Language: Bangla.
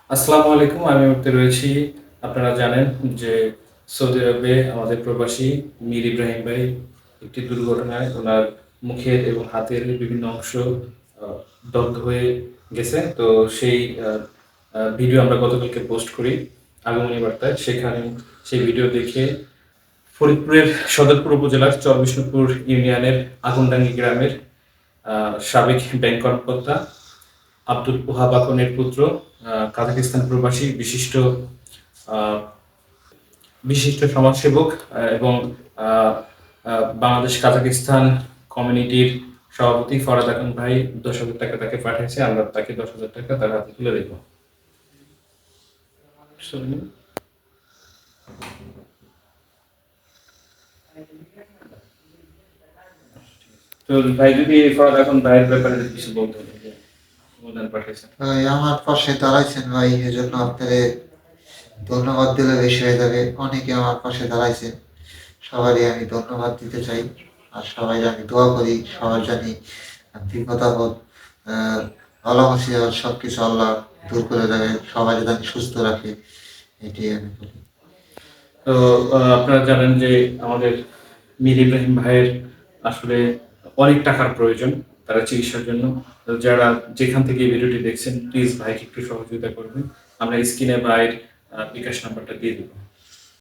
আসসালামু আলাইকুম। আমি এই মুহূর্তে রয়েছি, আপনারা জানেন যে সৌদি আরবে আমাদের প্রবাসী মীর ইব্রাহিম ভাই একটি দুর্ঘটনায় উনার মুখের এবং হাতের বিভিন্ন অংশ আ দগ্ধ হয়ে গেছে। তো সেই আ আ ভিডিও আমরা গতকালকে পোস্ট করি আগমনী বার্তায়। সেখানে সেই ভিডিও দেখে ফরিদপুরের সদরপুর উপজেলার চরবিষ্ণুপুর ইউনিয়নের আগুনডাঙ্গি গ্রামের আ সাবেক ব্যাংক কর্মকর্তা আব্দুল ওহাব আকনের পুত্র, কাজাকিস্তান প্রবাসী আ বিশিষ্ট সমাজসেবক এবং আ আ বাংলাদেশ কাজাকিস্তান কমিউনিটির সভাপতি ফরাদ আকন ভাই ৳১০,০০০ তাকে পাঠিয়েছে। আমরা তাকে ৳১০,০০০ তার হাতে তুলে দেব। তো ভাই যদি ফরাদ আকন ভাইয়ের ব্যাপারে কিছু বলতেন যে অনুদান পাঠিয়েছেন। ভাই আমার পাশে দাঁড়াইছেন ভাই, এজন্য আপনারে ধন্যবাদ দিলে বেশি হয়ে যাবে। অনেকে আমার পাশে দাঁড়াইছেন, সবারই আমি ধন্যবাদ দিতে চাই। আর সবাই জানি দোয়া করি, সবার জানি বিপদ আপদ ভালো মুসিবত সবকিছু আল্লাহ দূর করে দেবে, সবাই জানি সুস্থ রাখে, এটাই আমি বলি। তো আপনারা জানেন যে আমাদের মীর ইব্রাহিম ভাইয়ের আসলে অনেক টাকার প্রয়োজন তার চিকিৎসার জন্য। তো যারা যেখান থেকে এই ভিডিওটি দেখছেন প্লিজ ভাইকে একটু সহযোগিতা করবেন। আমরা স্ক্রিনে ভাইয়ের বিকাশ নাম্বারটা দিয়ে দেব।